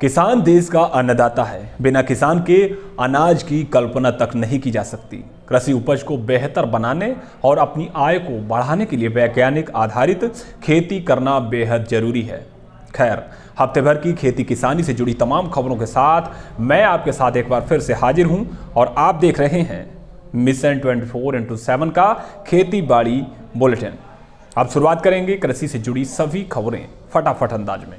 किसान देश का अन्नदाता है। बिना किसान के अनाज की कल्पना तक नहीं की जा सकती। कृषि उपज को बेहतर बनाने और अपनी आय को बढ़ाने के लिए वैज्ञानिक आधारित खेती करना बेहद जरूरी है। खैर, हफ्ते भर की खेती किसानी से जुड़ी तमाम खबरों के साथ मैं आपके साथ एक बार फिर से हाजिर हूं और आप देख रहे हैं मिशन 24x7 का खेती बाड़ी बुलेटिन। अब शुरुआत करेंगे कृषि से जुड़ी सभी खबरें फटाफट अंदाज में।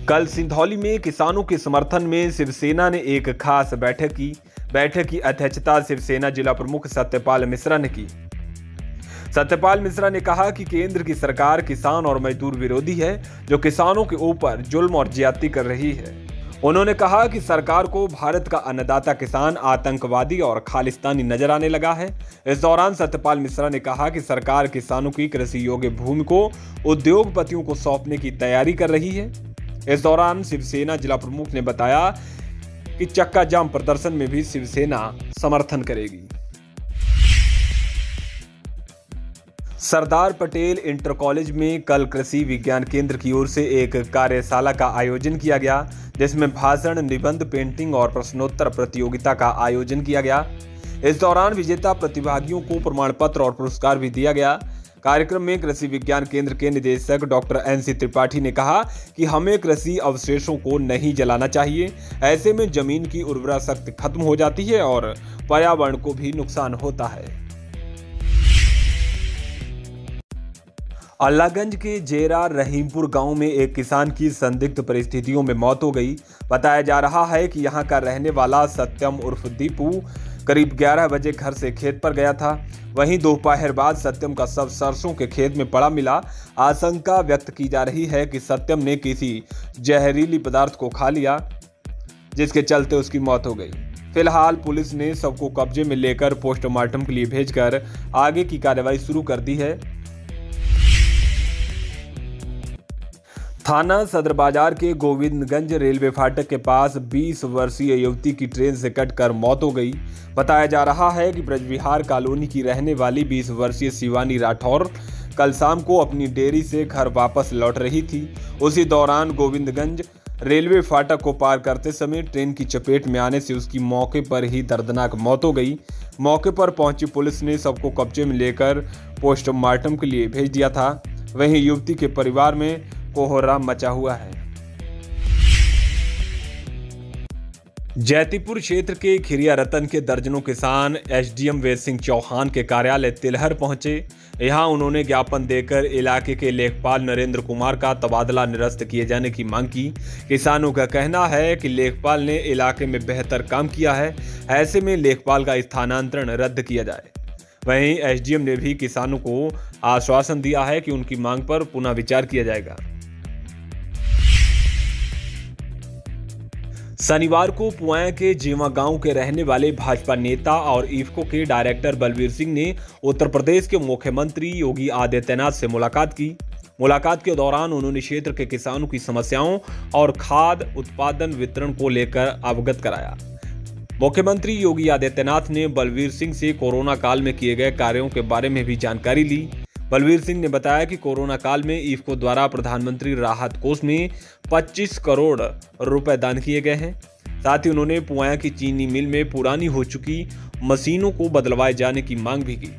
कल सिंधौली में किसानों के समर्थन में शिवसेना ने एक खास बैठक की। बैठक की अध्यक्षता शिवसेना जिला प्रमुख सत्यपाल मिश्रा ने की। सत्यपाल मिश्रा ने कहा कि केंद्र की सरकार किसान और मजदूर विरोधी है, जो किसानों के ऊपर जुल्म और ज्यादती कर रही है। उन्होंने कहा कि सरकार को भारत का अन्नदाता किसान आतंकवादी और खालिस्तानी नजर आने लगा है। इस दौरान सत्यपाल मिश्रा ने कहा कि सरकार किसानों की कृषि योग्य भूमि को उद्योगपतियों को सौंपने की तैयारी कर रही है। इस दौरान शिवसेना जिला प्रमुख ने बताया कि चक्का जाम प्रदर्शन में भी शिवसेना समर्थन करेगी। सरदार पटेल इंटर कॉलेज में कल कृषि विज्ञान केंद्र की ओर से एक कार्यशाला का आयोजन किया गया, जिसमें भाषण, निबंध, पेंटिंग और प्रश्नोत्तर प्रतियोगिता का आयोजन किया गया। इस दौरान विजेता प्रतिभागियों को प्रमाण पत्र और पुरस्कार भी दिया गया। कार्यक्रम में कृषि विज्ञान केंद्र के निदेशक डॉक्टर NC त्रिपाठी ने कहा कि हमें कृषि अवशेषों को नहीं जलाना चाहिए। ऐसे में जमीन की उर्वरा शक्ति खत्म हो जाती है और पर्यावरण को भी नुकसान होता है। अल्लाहगंज के जेरा रहीमपुर गांव में एक किसान की संदिग्ध परिस्थितियों में मौत हो गई। बताया जा रहा है कि यहां का रहने वाला सत्यम उर्फ दीपू करीब 11 बजे घर से खेत पर गया था। वहीं दोपहर बाद सत्यम का शव सरसों के खेत में पड़ा मिला। आशंका व्यक्त की जा रही है कि सत्यम ने किसी जहरीली पदार्थ को खा लिया, जिसके चलते उसकी मौत हो गई। फिलहाल पुलिस ने शव को कब्जे में लेकर पोस्टमार्टम के लिए भेजकर आगे की कार्रवाई शुरू कर दी है। थाना सदर बाजार के गोविंदगंज रेलवे फाटक के पास 20 वर्षीय युवती की ट्रेन से कटकर मौत हो गई। बताया जा रहा है कि ब्रजविहार कॉलोनी की रहने वाली 20 वर्षीय शिवानी राठौर कल शाम को अपनी डेयरी से घर वापस लौट रही थी। उसी दौरान गोविंदगंज रेलवे फाटक को पार करते समय ट्रेन की चपेट में आने से उसकी मौके पर ही दर्दनाक मौत हो गई। मौके पर पहुंची पुलिस ने सबको कब्जे में लेकर पोस्टमार्टम के लिए भेज दिया था। वहीं युवती के परिवार में कोहराम मचा हुआ है। जैतीपुर क्षेत्र के खिरिया रतन के दर्जनों किसान SDM वेद सिंह चौहान के कार्यालय तिलहर पहुंचे। यहां उन्होंने ज्ञापन देकर इलाके के लेखपाल नरेंद्र कुमार का तबादला निरस्त किए जाने की मांग की। किसानों का कहना है कि लेखपाल ने इलाके में बेहतर काम किया है, ऐसे में लेखपाल का स्थानांतरण रद्द किया जाए। वहीं SDM ने भी किसानों को आश्वासन दिया है कि उनकी मांग पर पुनः विचार किया जाएगा। शनिवार को पुआया के जीवा गांव के रहने वाले भाजपा नेता और इफ्को के डायरेक्टर बलवीर सिंह ने उत्तर प्रदेश के मुख्यमंत्री योगी आदित्यनाथ से मुलाकात की। मुलाकात के दौरान उन्होंने क्षेत्र के किसानों की समस्याओं और खाद उत्पादन वितरण को लेकर अवगत कराया। मुख्यमंत्री योगी आदित्यनाथ ने बलवीर सिंह से कोरोना काल में किए गए कार्यों के बारे में भी जानकारी ली। बलवीर सिंह ने बताया कि कोरोना काल में इफ्को द्वारा प्रधानमंत्री राहत कोष में 25 करोड़ रुपए दान किए गए हैं। साथ ही उन्होंने पुआया की चीनी मिल में पुरानी हो चुकी मशीनों को बदलवाए जाने की मांग भी की।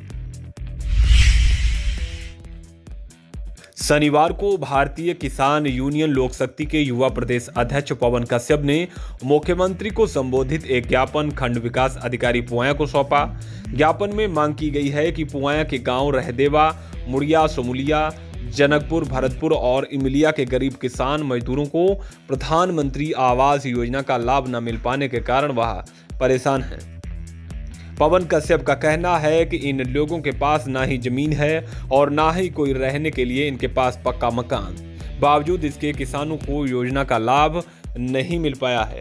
शनिवार को भारतीय किसान यूनियन लोक शक्ति के युवा प्रदेश अध्यक्ष पवन कश्यप ने मुख्यमंत्री को संबोधित एक ज्ञापन खंड विकास अधिकारी पुआया को सौंपा। ज्ञापन में मांग की गई है कि पुआया के गांव रहदेवा, मुड़िया, सोमुलिया, जनकपुर, भरतपुर और इमलिया के गरीब किसान मजदूरों को प्रधानमंत्री आवास योजना का लाभ न मिल पाने के कारण वह परेशान हैं। पवन कश्यप का कहना है कि इन लोगों के पास ना ही जमीन है और ना ही कोई रहने के लिए इनके पास पक्का मकान, बावजूद इसके किसानों को योजना का लाभ नहीं मिल पाया है।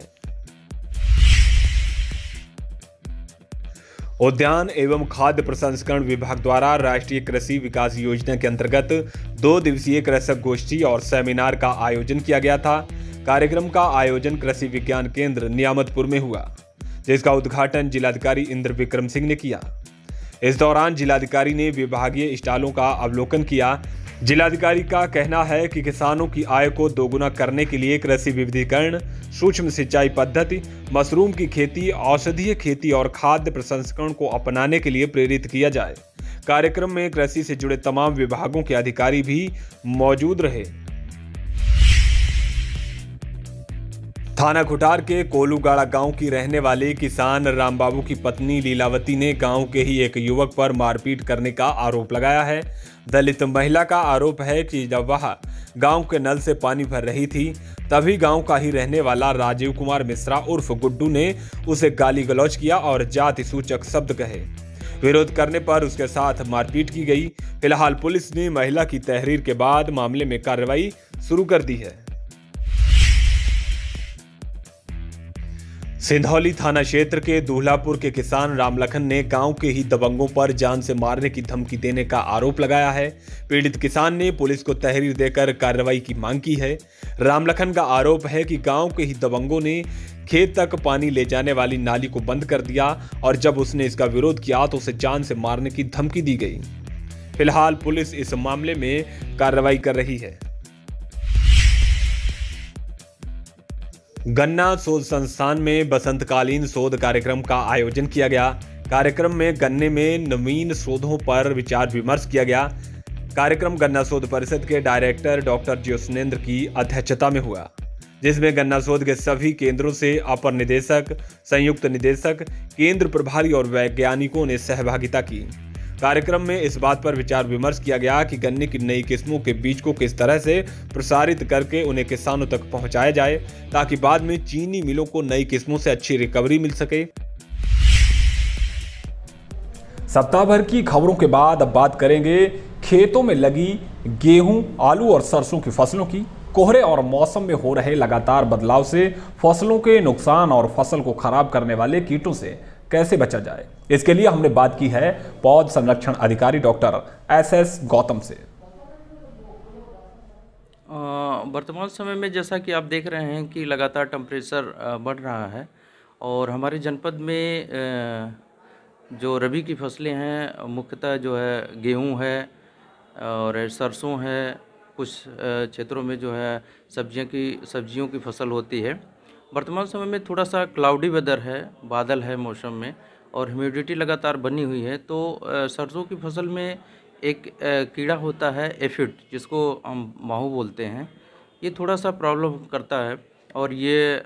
उद्यान एवं खाद्य प्रसंस्करण विभाग द्वारा राष्ट्रीय कृषि विकास योजना के अंतर्गत 2 दिवसीय कृषक गोष्ठी और सेमिनार का आयोजन किया गया था। कार्यक्रम का आयोजन कृषि विज्ञान केंद्र नियामतपुर में हुआ, जिसका उद्घाटन जिलाधिकारी इंद्र विक्रम सिंह ने किया। इस दौरान जिलाधिकारी ने विभागीय स्टॉलों का अवलोकन किया। जिलाधिकारी का कहना है कि किसानों की आय को दोगुना करने के लिए कृषि विविधीकरण, सूक्ष्म सिंचाई पद्धति, मशरूम की खेती, औषधीय खेती और खाद्य प्रसंस्करण को अपनाने के लिए प्रेरित किया जाए। कार्यक्रम में कृषि से जुड़े तमाम विभागों के अधिकारी भी मौजूद रहे। थाना खुटार के कोलूगाड़ा गांव की रहने वाले किसान रामबाबू की पत्नी लीलावती ने गांव के ही एक युवक पर मारपीट करने का आरोप लगाया है। दलित महिला का आरोप है कि जब वह गांव के नल से पानी भर रही थी, तभी गांव का ही रहने वाला राजीव कुमार मिश्रा उर्फ गुड्डू ने उसे गाली गलौज किया और जाति सूचक शब्द कहे। विरोध करने पर उसके साथ मारपीट की गई। फिलहाल पुलिस ने महिला की तहरीर के बाद मामले में कार्रवाई शुरू कर दी है। सिंधौली थाना क्षेत्र के दूल्हापुर के किसान रामलखन ने गांव के ही दबंगों पर जान से मारने की धमकी देने का आरोप लगाया है। पीड़ित किसान ने पुलिस को तहरीर देकर कार्रवाई की मांग की है। रामलखन का आरोप है कि गांव के ही दबंगों ने खेत तक पानी ले जाने वाली नाली को बंद कर दिया और जब उसने इसका विरोध किया तो उसे जान से मारने की धमकी दी गई। फिलहाल पुलिस इस मामले में कार्रवाई कर रही है। गन्ना शोध संस्थान में बसंतकालीन शोध कार्यक्रम का आयोजन किया गया। कार्यक्रम में गन्ने में नवीन शोधों पर विचार विमर्श किया गया। कार्यक्रम गन्ना शोध परिषद के डायरेक्टर डॉक्टर ज्योत्सनेंद्र की अध्यक्षता में हुआ, जिसमें गन्ना शोध के सभी केंद्रों से अपर निदेशक, संयुक्त निदेशक, केंद्र प्रभारी और वैज्ञानिकों ने सहभागिता की। कार्यक्रम में इस बात पर विचार विमर्श किया गया कि गन्ने की नई किस्मों के बीज को किस तरह से प्रसारित करके उन्हें किसानों तक पहुंचाया जाए ताकि बाद में चीनी मिलों को नई किस्मों से अच्छी रिकवरी मिल सके। सप्ताह भर की खबरों के बाद अब बात करेंगे खेतों में लगी गेहूं, आलू और सरसों की फसलों की। कोहरे और मौसम में हो रहे लगातार बदलाव से फसलों के नुकसान और फसल को खराब करने वाले कीटों से कैसे बचा जाए, इसके लिए हमने बात की है पौध संरक्षण अधिकारी डॉक्टर एस गौतम से। वर्तमान समय में जैसा कि आप देख रहे हैं कि लगातार टेम्परेचर बढ़ रहा है और हमारे जनपद में जो रबी की फसलें हैं मुख्यतः जो है गेहूं है और सरसों है, कुछ क्षेत्रों में जो है सब्जियों की फसल होती है। वर्तमान समय में थोड़ा सा क्लाउडी वेदर है, बादल है मौसम में और ह्यूमिडिटी लगातार बनी हुई है, तो सरसों की फसल में एक कीड़ा होता है एफिड, जिसको हम माहू बोलते हैं। ये थोड़ा सा प्रॉब्लम करता है और ये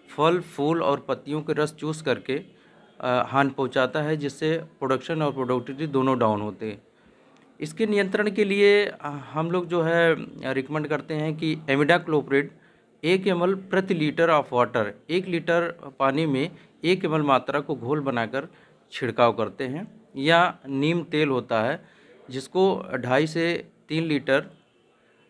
फल, फूल और पत्तियों के रस चूस करके हानि पहुंचाता है, जिससे प्रोडक्शन और प्रोडक्टिविटी दोनों डाउन होते हैं। इसके नियंत्रण के लिए हम लोग जो है रिकमेंड करते हैं कि इमिडाक्लोप्रिड 1 ml प्रति लीटर ऑफ वाटर, 1 लीटर पानी में 1 ml मात्रा को घोल बनाकर छिड़काव करते हैं, या नीम तेल होता है जिसको 2.5 से 3 लीटर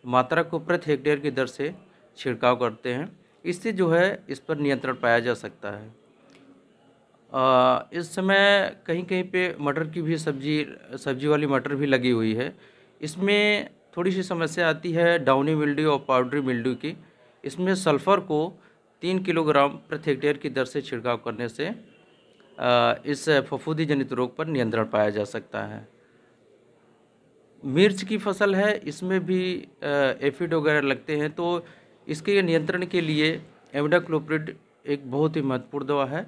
मात्रा को प्रति हेक्टेयर की दर से छिड़काव करते हैं। इससे जो है इस पर नियंत्रण पाया जा सकता है। इस समय कहीं कहीं पे मटर की भी सब्जी वाली मटर भी लगी हुई है। इसमें थोड़ी सी समस्या आती है डाउनी मिल्ड्यू और पाउडरी मिल्ड्यू की। इसमें सल्फ़र को 3 किलोग्राम प्रति हेक्टेयर की दर से छिड़काव करने से इस फफूंदी जनित रोग पर नियंत्रण पाया जा सकता है। मिर्च की फसल है, इसमें भी एफिड वगैरह लगते हैं, तो इसके नियंत्रण के लिए इमिडाक्लोप्रिड एक बहुत ही महत्वपूर्ण दवा है,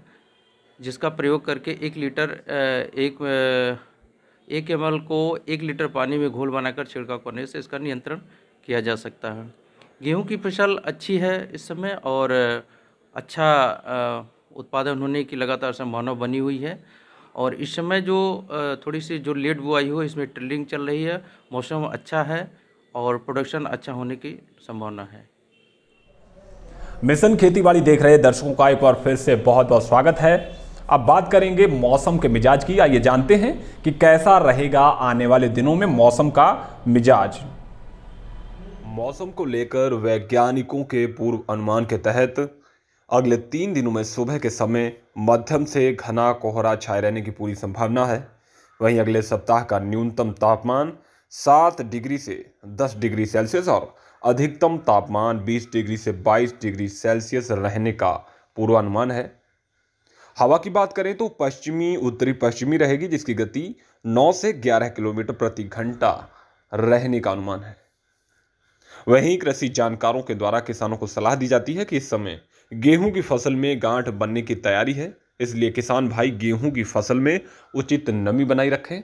जिसका प्रयोग करके 1 ml को 1 लीटर पानी में घोल बनाकर छिड़काव करने से इसका नियंत्रण किया जा सकता है। गेहूं की फसल अच्छी है इस समय और अच्छा उत्पादन होने की लगातार संभावना बनी हुई है, और इस समय जो थोड़ी सी जो लेट बुआई हो इसमें टिल्डिंग चल रही है, मौसम अच्छा है और प्रोडक्शन अच्छा होने की संभावना है। मिशन खेतीबाड़ी देख रहे दर्शकों का एक बार फिर से बहुत बहुत स्वागत है। अब बात करेंगे मौसम के मिजाज की। आइए जानते हैं कि कैसा रहेगा आने वाले दिनों में मौसम का मिजाज। मौसम को लेकर वैज्ञानिकों के पूर्व अनुमान के तहत अगले 3 दिनों में सुबह के समय मध्यम से घना कोहरा छाए रहने की पूरी संभावना है। वहीं अगले सप्ताह का न्यूनतम तापमान 7 डिग्री से 10 डिग्री सेल्सियस और अधिकतम तापमान 20 डिग्री से 22 डिग्री सेल्सियस रहने का पूर्वानुमान है। हवा की बात करें तो पश्चिमी उत्तरी पश्चिमी रहेगी, जिसकी गति 9 से 11 किलोमीटर प्रति घंटा रहने का अनुमान है। वहीं कृषि जानकारों के द्वारा किसानों को सलाह दी जाती है कि इस समय गेहूं की फसल में गांठ बनने की तैयारी है, इसलिए किसान भाई गेहूं की फसल में उचित नमी बनाए रखें।